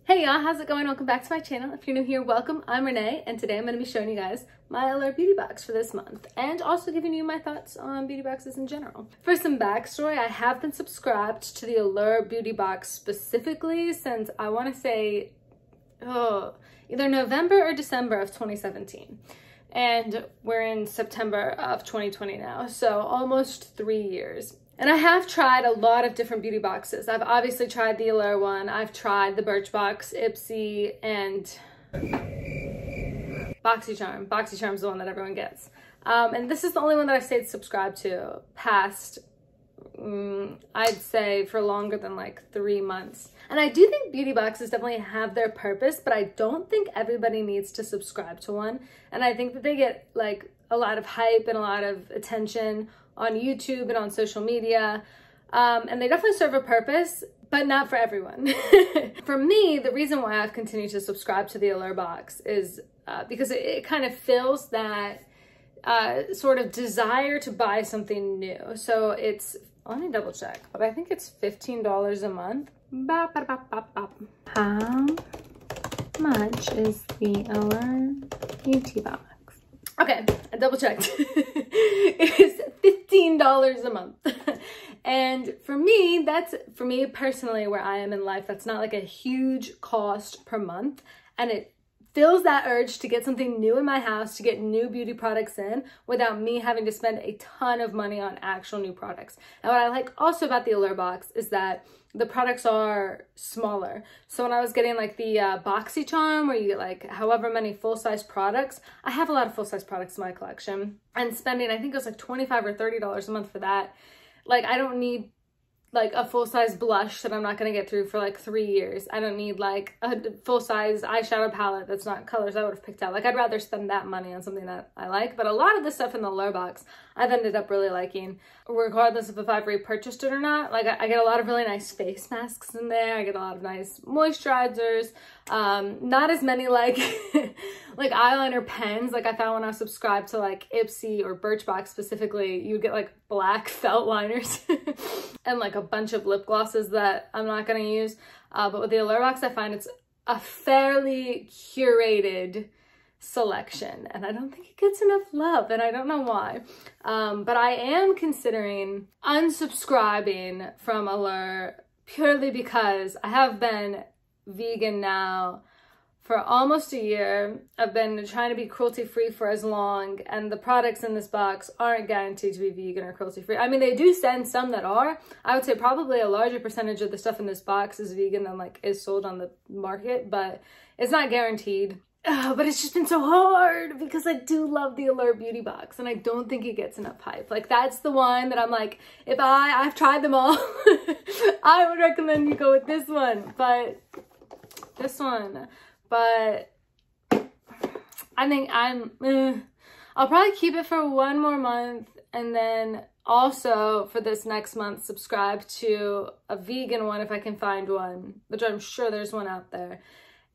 Hey y'all, how's it going? Welcome back to my channel. If you're new here, welcome. I'm Renee, and today I'm going to be showing you guys my Allure beauty box for this month, and also giving you my thoughts on beauty boxes in general. For some backstory, I have been subscribed to the Allure beauty box specifically since I want to say, either November or December of 2017. And we're in September of 2020 now, so almost 3 years. And I have tried a lot of different beauty boxes. I've obviously tried the Allure one. I've tried the Birchbox, Ipsy, and BoxyCharm. BoxyCharm's the one that everyone gets. And this is the only one that I've stayed subscribed to past, I'd say for longer than like 3 months. And I do think beauty boxes definitely have their purpose, but I don't think everybody needs to subscribe to one. And I think that they get like a lot of hype and a lot of attention on YouTube and on social media. And they definitely serve a purpose, but not for everyone. For me, the reason why I've continued to subscribe to the Allure box is because it kind of fills that sort of desire to buy something new. So it's, let me double check, but I think it's $15 a month. How much is the Allure beauty box? Okay, I double checked. It is $15 a month. And for me personally, where I am in life, that's not like a huge cost per month. And it fills that urge to get something new in my house, to get new beauty products in without me having to spend a ton of money on actual new products. And what I like also about the Allure box is that the products are smaller. So when I was getting like the BoxyCharm, where you get like however many full-size products, I have a lot of full-size products in my collection, and spending, I think it was like $25 or $30 a month for that. Like, I don't need like a full-size blush that I'm not going to get through for like 3 years. I don't need like a full-size eyeshadow palette that's not colors I would have picked out. Like, I'd rather spend that money on something that I like. But a lot of the stuff in the Allure box I've ended up really liking, regardless of if I've repurchased it or not. Like, I get a lot of really nice face masks in there. I get a lot of nice moisturizers. Not as many like like eyeliner pens. Like, I found when I was subscribed to like Ipsy or Birchbox specifically, you would get like black felt liners and like a bunch of lip glosses that I'm not going to use. But with the Allure box, I find it's a fairly curated selection, and I don't think it gets enough love, and I don't know why. But I am considering unsubscribing from Allure purely because I have been vegan now for almost a year. I've been trying to be cruelty-free for as long, and the products in this box aren't guaranteed to be vegan or cruelty-free. I mean, they do send some that are. I would say probably a larger percentage of the stuff in this box is vegan than like is sold on the market, but it's not guaranteed. But it's just been so hard because I do love the Allure beauty box, and I don't think it gets enough hype. Like, that's the one that I'm like, if I've tried them all, I would recommend you go with this one. But I think I'll probably keep it for 1 more month, and then also for this next month subscribe to a vegan one if I can find one, which I'm sure there's one out there,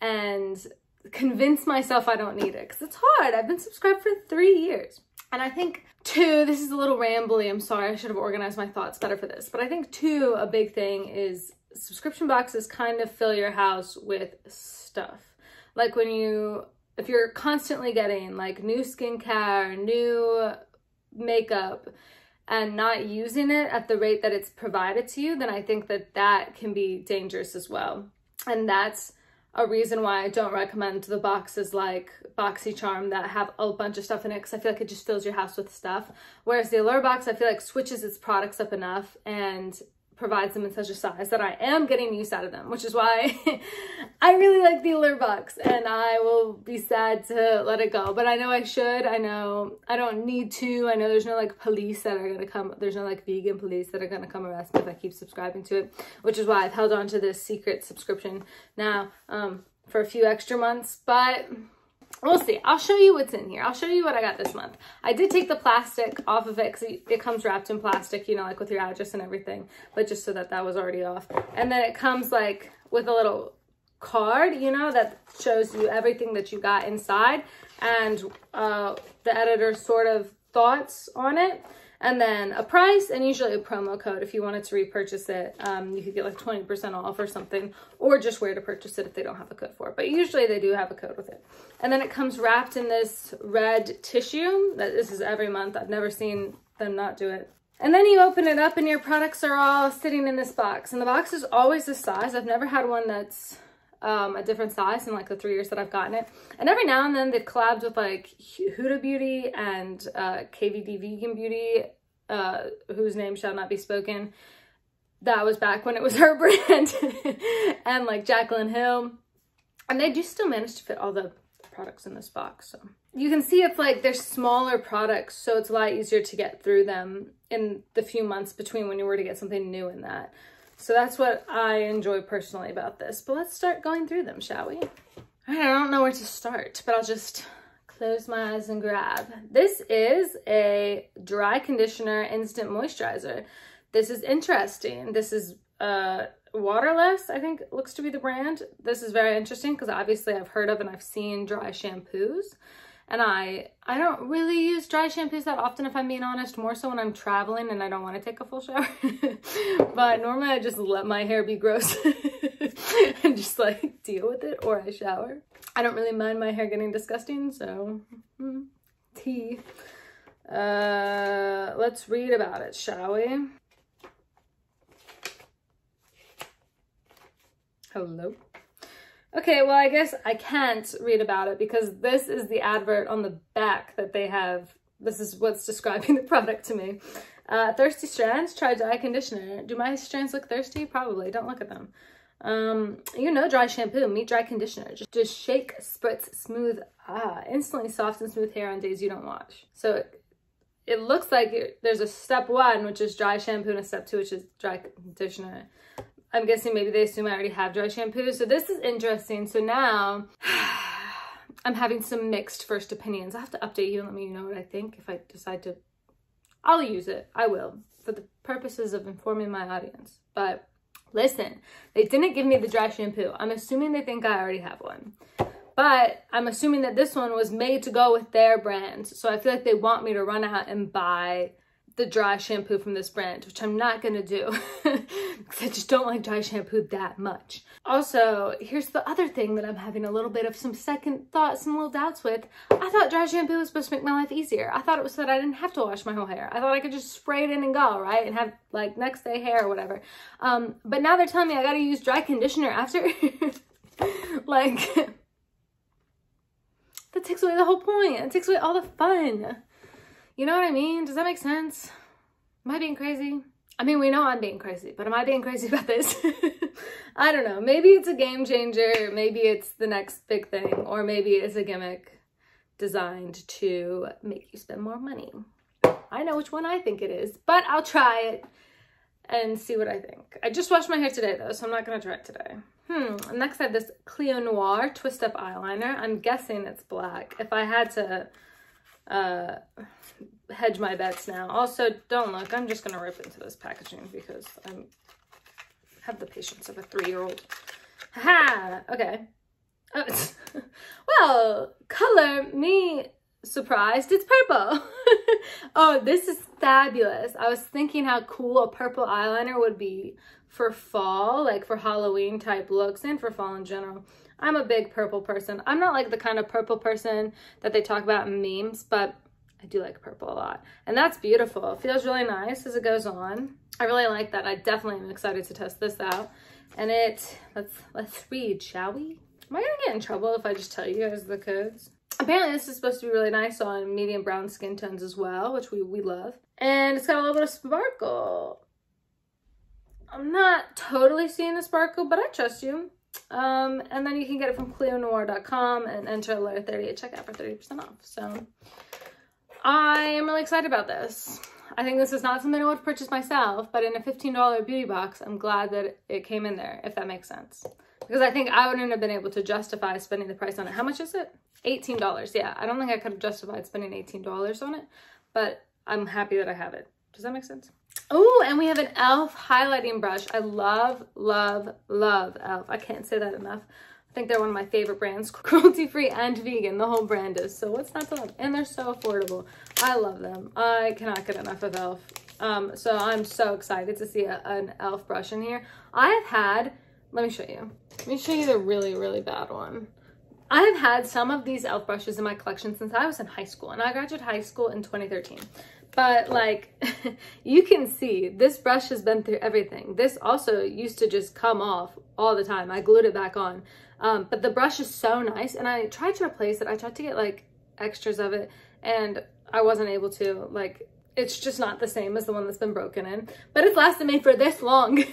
and convince myself I don't need it, because it's hard. I've been subscribed for 3 years. And I think two, this is a little rambly, I'm sorry, I should have organized my thoughts better for this, but I think two, a big thing is subscription boxes kind of fill your house with stuff. Like, if you're constantly getting like new skincare, new makeup, and not using it at the rate that it's provided to you, then I think that that can be dangerous as well. And that's a reason why I don't recommend the boxes like BoxyCharm that have a bunch of stuff in it, because I feel like it just fills your house with stuff. Whereas the Allure box, I feel like switches its products up enough and provides them in such a size that I am getting use out of them, which is why I really like the Allure box, and I will be sad to let it go. But I know I should. I know I don't need to. I know there's no like police that are going to come. There's no like vegan police that are going to come arrest me if I keep subscribing to it, which is why I've held on to this secret subscription now for a few extra months. But we'll see. I'll show you what's in here. I'll show you what I got this month. I did take the plastic off of it because it comes wrapped in plastic, you know, like with your address and everything, but just so that was already off. And then it comes like with a little card, you know, that shows you everything that you got inside, and the editor's sort of thoughts on it. And then a price and usually a promo code if you wanted to repurchase it. You could get like 20% off or something, or just where to purchase it if they don't have a code for it. But usually they do have a code with it. And then it comes wrapped in this red tissue. This is every month. I've never seen them not do it. And then you open it up and your products are all sitting in this box. And the box is always this size. I've never had one that's a different size in like the 3 years that I've gotten it. And every now and then they've collabed with like Huda Beauty and KVD Vegan Beauty, whose name shall not be spoken. That was back when it was her brand. And like Jaclyn Hill. And they do still manage to fit all the products in this box. So you can see it's like they're smaller products, so it's a lot easier to get through them in the few months between when you were to get something new in that. So that's what I enjoy personally about this. But let's start going through them, shall we? All right, I don't know where to start, but I'll just close my eyes and grab. This is a dry conditioner instant moisturizer. This is interesting. This is Waterless, I think looks to be the brand. This is very interesting because obviously I've heard of and I've seen dry shampoos. And I don't really use dry shampoos that often, if I'm being honest, more so when I'm traveling and I don't want to take a full shower. But normally I just let my hair be gross and just like deal with it, or I shower. I don't really mind my hair getting disgusting, so tea. Let's read about it, shall we? Hello. Okay, well, I guess I can't read about it because this is the advert on the back that they have. This is what's describing the product to me. Thirsty strands, try dry conditioner. Do my strands look thirsty? Probably. Don't look at them. You know, dry shampoo, meet dry conditioner. Just shake, spritz, smooth. Instantly soft and smooth hair on days you don't wash. So it looks like there's a step 1, which is dry shampoo, and a step 2, which is dry conditioner. I'm guessing maybe they assume I already have dry shampoo. So this is interesting. So now I'm having some mixed first opinions. I have to update you and let me know what I think. If I decide to, I'll use it. I will, for the purposes of informing my audience. But listen, they didn't give me the dry shampoo. I'm assuming they think I already have one. But I'm assuming that this one was made to go with their brand. So I feel like they want me to run out and buy the dry shampoo from this brand, which I'm not gonna do because I just don't like dry shampoo that much. Also, here's the other thing that I'm having a little bit of some second thoughts and little doubts with. I thought dry shampoo was supposed to make my life easier. I thought it was so that I didn't have to wash my whole hair. I thought I could just spray it in and go, right? And have like next day hair or whatever. But now they're telling me I gotta use dry conditioner after. Like, that takes away the whole point. It takes away all the fun. You know what I mean? Does that make sense? Am I being crazy? I mean, we know I'm being crazy, but am I being crazy about this? I don't know. Maybe it's a game changer. Maybe it's the next big thing. Or maybe it's a gimmick designed to make you spend more money. I know which one I think it is, but I'll try it and see what I think. I just washed my hair today, though, so I'm not going to try it today. Next I have this Cleo Noir Twist Up Eyeliner. I'm guessing it's black. If I had to hedge my bets now. Also, don't look. I'm just gonna rip into this packaging because I have the patience of a 3-year-old. Haha. Okay. Well, color me surprised. It's purple. Oh, this is fabulous. I was thinking how cool a purple eyeliner would be for fall, like for Halloween type looks and for fall in general. I'm a big purple person. I'm not like the kind of purple person that they talk about in memes, but I do like purple a lot. And that's beautiful. It feels really nice as it goes on. I really like that. I definitely am excited to test this out. And let's read, shall we? Am I gonna get in trouble if I just tell you guys the codes? Apparently this is supposed to be really nice on medium brown skin tones as well, which we love. And it's got a little bit of sparkle. I'm not totally seeing the sparkle, but I trust you. And then you can get it from cleonoir.com and enter Allure 30 at checkout for 30% off. So I am really excited about this. I think this is not something I would purchase myself, but in a $15 beauty box, I'm glad that it came in there, if that makes sense. Because I think I wouldn't have been able to justify spending the price on it. How much is it? $18. Yeah, I don't think I could have justified spending $18 on it, but I'm happy that I have it. Does that make sense? Oh, and we have an e.l.f. highlighting brush. I love, love, love e.l.f. I can't say that enough. I think they're one of my favorite brands. Cruelty-free and vegan, the whole brand is. So what's not to love? And they're so affordable. I love them. I cannot get enough of e.l.f. So I'm so excited to see an e.l.f. brush in here. I have had, let me show you. Let me show you the really, really bad one. I have had some of these e.l.f. brushes in my collection since I was in high school, and I graduated high school in 2013. But like, you can see this brush has been through everything. This also used to just come off all the time. I glued it back on. But the brush is so nice, and I tried to replace it. I tried to get like extras of it, and I wasn't able to. Like, it's just not the same as the one that's been broken in, but it's lasted me for this long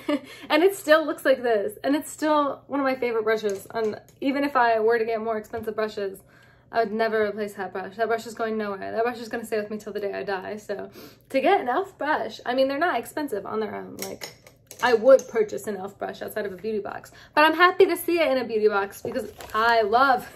and it still looks like this, and it's still one of my favorite brushes. And even if I were to get more expensive brushes, I would never replace that brush. That brush is going nowhere. That brush is going to stay with me till the day I die. So to get an e.l.f. brush, I mean, they're not expensive on their own. Like, I would purchase an e.l.f. brush outside of a beauty box, but I'm happy to see it in a beauty box because I love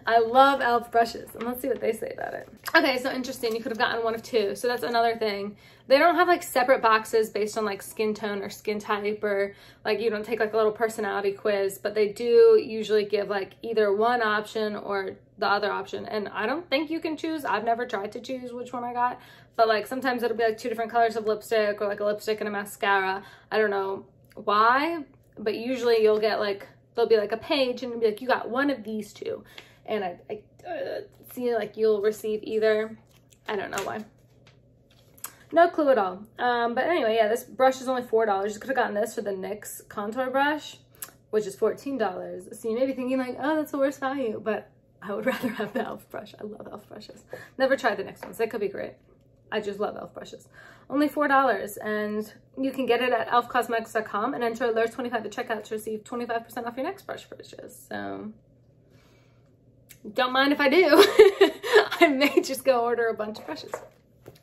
I love e.l.f. brushes, and let's see what they say about it. Okay, so interesting. You could have gotten one of two. So that's another thing. They don't have like separate boxes based on like skin tone or skin type, or like you don't take like a little personality quiz, but they do usually give like either one option or the other option. And I don't think you can choose. I've never tried to choose which one I got, but like sometimes it'll be like two different colors of lipstick, or like a lipstick and a mascara. I don't know why, but usually you'll get like, there'll be like a page and it'll be like, you got one of these two. And I see like you'll receive either. I don't know why. No clue at all. But anyway, yeah, this brush is only $4. You could have gotten this for the NYX contour brush, which is $14. So you may be thinking like, oh, that's the worst value, but I would rather have the e.l.f. brush. I love e.l.f. brushes. Never tried the NYX ones. They could be great. I just love e.l.f. brushes. Only $4, and you can get it at elfcosmetics.com and enter Allure25 at checkout to receive 25% off your next brush purchase. So don't mind if I do. I may just go order a bunch of brushes,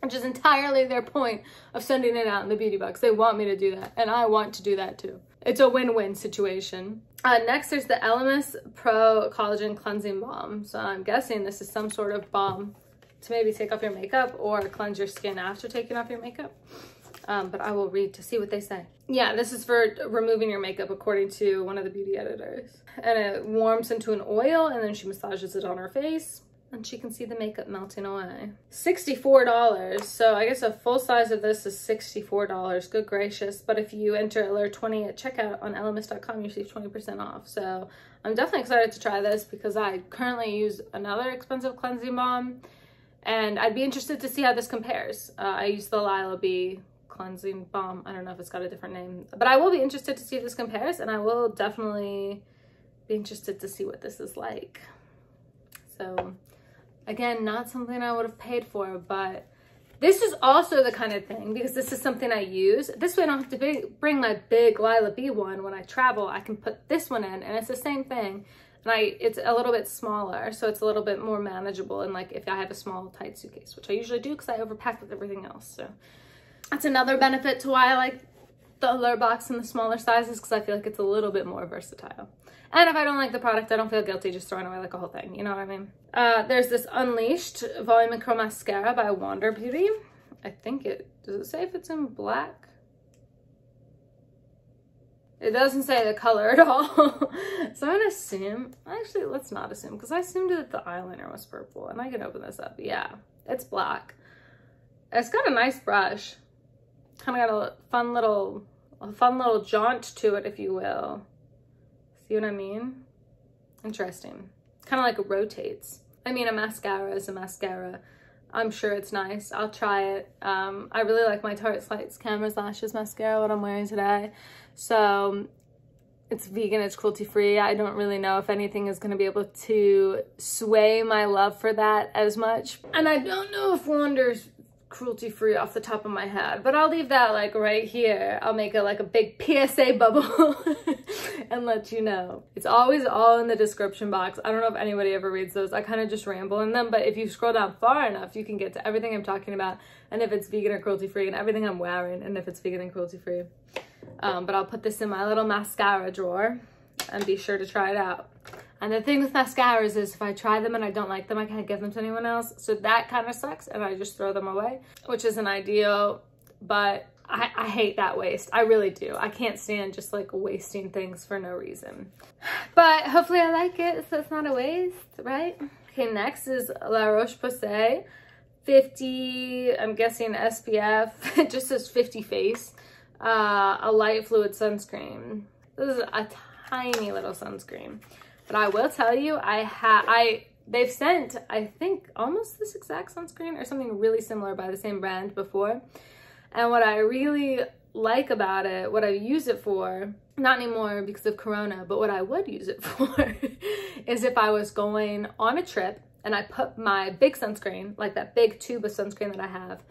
which is entirely their point of sending it out in the beauty box. They want me to do that, and I want to do that too. It's a win-win situation. Next, there's the Elemis Pro Collagen Cleansing Balm. So I'm guessing this is some sort of balm to maybe take off your makeup or cleanse your skin after taking off your makeup. But I will read to see what they say. Yeah, this is for removing your makeup, according to one of the beauty editors. And it warms into an oil, and then she massages it on her face, and she can see the makeup melting away. $64. So I guess a full size of this is $64. Good gracious. But if you enter Allure20 at checkout on elemis.com, you receive 20% off. So I'm definitely excited to try this because I currently use another expensive cleansing balm, and I'd be interested to see how this compares. I use the Lila B cleansing balm. I don't know if it's got a different name, but I will be interested to see if this compares, and I will definitely be interested to see what this is like. So again, not something I would have paid for, but this is also the kind of thing, because this is something I use. This way I don't have to bring my big Lila B one when I travel. I can put this one in, and it's the same thing. And it's a little bit smaller, so it's a little bit more manageable. And like if I have a small, tight suitcase, which I usually do because I overpack with everything else. So that's another benefit to why I like the Allure box in the smaller sizes, because I feel like it's a little bit more versatile. And if I don't like the product, I don't feel guilty just throwing away like a whole thing. You know what I mean? There's this Unleashed Volume and Curl Mascara by Wander Beauty. I think does it say if it's in black? It doesn't say the color at all. So I'm gonna assume, actually let's not assume, because I assumed that the eyeliner was purple, and I can open this up. Yeah, it's black. It's got a nice brush. Kind of got a fun little jaunt to it, if you will. See what I mean? Interesting. Kind of like it rotates. I mean, a mascara is a mascara. I'm sure it's nice. I'll try it. I really like my Tarte Lights Cameras Lashes mascara, what I'm wearing today. So it's vegan, it's cruelty-free. I don't really know if anything is going to be able to sway my love for that as much. And I don't know if Wander's cruelty-free off the top of my head, but I'll leave that like right here. I'll make it like a big PSA bubble and let you know. It's always all in the description box. I don't know if anybody ever reads those. I kind of just ramble in them, but if you scroll down far enough, you can get to everything I'm talking about, and if it's vegan or cruelty-free, and everything I'm wearing, and if it's vegan and cruelty-free. But I'll put this in my little mascara drawer and be sure to try it out. And the thing with mascaras is if I try them and I don't like them, I can't give them to anyone else. So that kind of sucks, and I just throw them away, which isn't ideal, but I hate that waste. I really do. I can't stand just like wasting things for no reason. But hopefully I like it, so it's not a waste, right? Okay, next is La Roche-Posay 50, I'm guessing SPF. It just says 50 face. A light fluid sunscreen. This is a tiny little sunscreen. But I will tell you, they've sent, I think, almost this exact sunscreen or something really similar by the same brand before. And what I really like about it, what I use it for, not anymore because of Corona, but what I would use it for is if I was going on a trip and I put my big sunscreen, like that big tube of sunscreen that I have,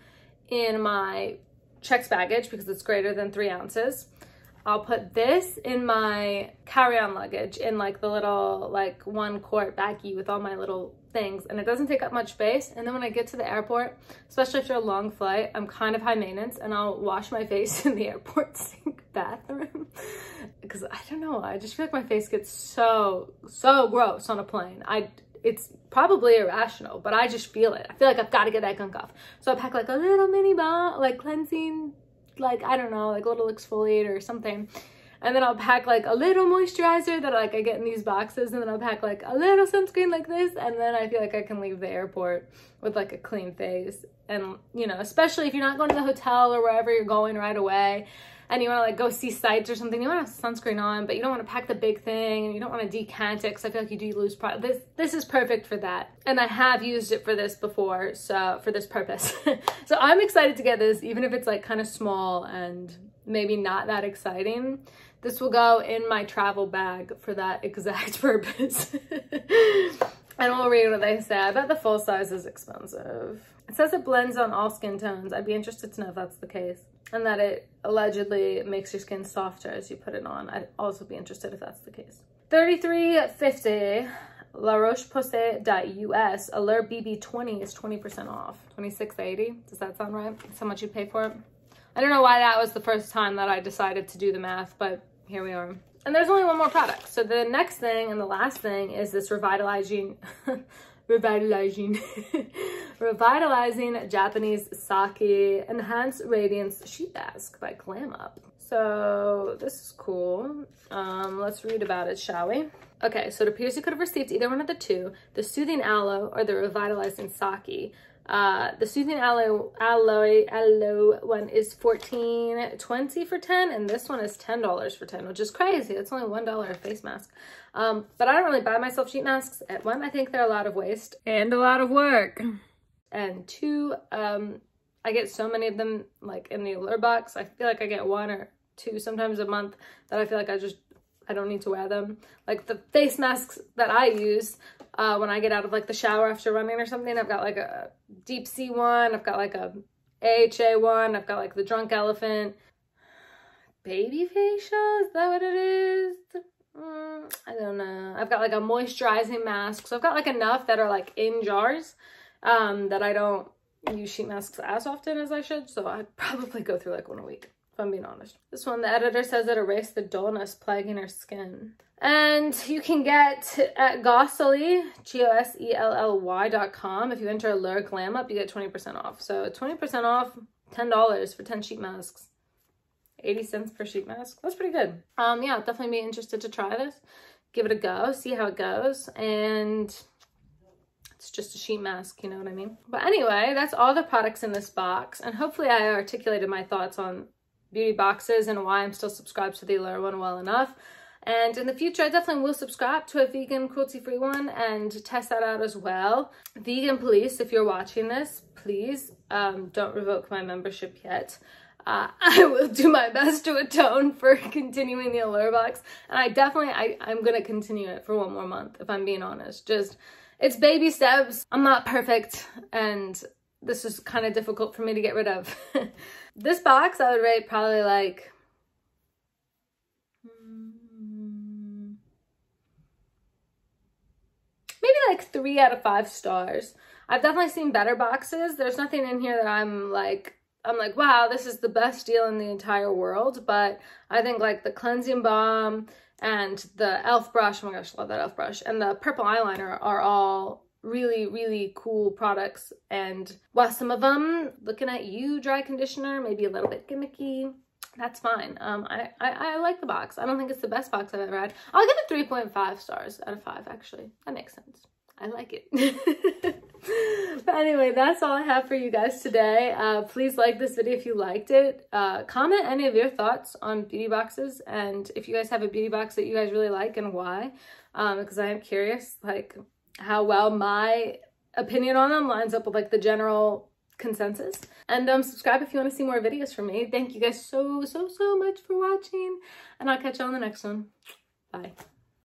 in my checked baggage because it's greater than 3 ounces. I'll put this in my carry-on luggage in like the little like 1 quart baggie with all my little things, and it doesn't take up much space. And then when I get to the airport, especially after a long flight, I'm kind of high maintenance and I'll wash my face in the airport sink bathroom because I don't know, I just feel like my face gets so gross on a plane. It's probably irrational, but I just feel it. I feel like I've got to get that gunk off. So I pack like a little mini balm, like cleansing, like, I don't know, like a little exfoliator or something. And then I'll pack like a little moisturizer that like I get in these boxes, and then I'll pack like a little sunscreen like this, and then I feel like I can leave the airport with like a clean face. And, you know, especially if you're not going to the hotel or wherever you're going right away and you want to like go see sights or something, you want to have sunscreen on, but you don't want to pack the big thing and you don't want to decant it because I feel like you do lose product. This is perfect for that. And I have used it for this before, so for this purpose. So I'm excited to get this, even if it's like kind of small and maybe not that exciting. This will go in my travel bag for that exact purpose. And we'll read what they say. I bet the full size is expensive. It says it blends on all skin tones. I'd be interested to know if that's the case. And that it allegedly makes your skin softer as you put it on. I'd also be interested if that's the case. $33.50, La Roche-Posay.us, Allure BB20 is 20% off. $26.80, does that sound right? That's how much you pay for it? I don't know why that was the first time that I decided to do the math, but here we are. And there's only one more product. So the next thing and the last thing is this Revitalizing Japanese Sake Enhanced Radiance Sheet Mask by Glam. So this is cool. Let's read about it, shall we? Okay, so it appears you could have received either one of the two, the Soothing Aloe or the Revitalizing Sake. The Soothing Aloe one is $14.20 for 10, and this one is $10 for 10, which is crazy. It's only $1 a face mask. But I don't really buy myself sheet masks. At one, I think they're a lot of waste and a lot of work. And two, I get so many of them like in the Allure box. I feel like I get 1 or 2 sometimes a month that I feel like I don't need to wear them. Like the face masks that I use when I get out of like the shower after running or something, I've got like a deep sea one, I've got like a AHA one, I've got like the Drunk Elephant baby facial, is that what it is? I don't know. I've got like a moisturizing mask, so I've got like enough that are like in jars that I don't use sheet masks as often as I should, so I'd probably go through like 1 a week, if I'm being honest. This one, the editor says it erased the dullness plaguing her skin. And you can get at Gossely, GOSELLY.com. If you enter Allure Glam Up, you get 20% off. So 20% off, $10 for 10 sheet masks. 80 cents per sheet mask. That's pretty good. Yeah, I'll definitely be interested to try this. Give it a go, see how it goes. And it's just a sheet mask, you know what I mean? But anyway, that's all the products in this box. And hopefully I articulated my thoughts on beauty boxes and why I'm still subscribed to the Allure one well enough. And in the future, I definitely will subscribe to a vegan cruelty-free one and test that out as well. Vegan police, if you're watching this, please don't revoke my membership yet. I will do my best to atone for continuing the Allure box. And I'm going to continue it for 1 more month, if I'm being honest. Just, it's baby steps. I'm not perfect, and this is kind of difficult for me to get rid of. This box, I would rate probably like maybe like 3 out of 5 stars. I've definitely seen better boxes. There's nothing in here that I'm like, wow, this is the best deal in the entire world. But I think like the cleansing balm and the e.l.f. brush, oh my gosh, I love that e.l.f. brush, and the purple eyeliner are all really, really cool products. And while some of them, looking at you dry conditioner, maybe a little bit gimmicky, that's fine. I like the box. I don't think it's the best box I've ever had. I'll give it 3.5 stars out of 5, actually. That makes sense. I like it. But anyway, that's all I have for you guys today. Please like this video if you liked it. Comment any of your thoughts on beauty boxes, and if you guys have a beauty box that you guys really like and why, because I am curious, like, how well my opinion on them lines up with like the general consensus. And subscribe if you want to see more videos from me. Thank you guys so much for watching, and I'll catch you on the next one. Bye.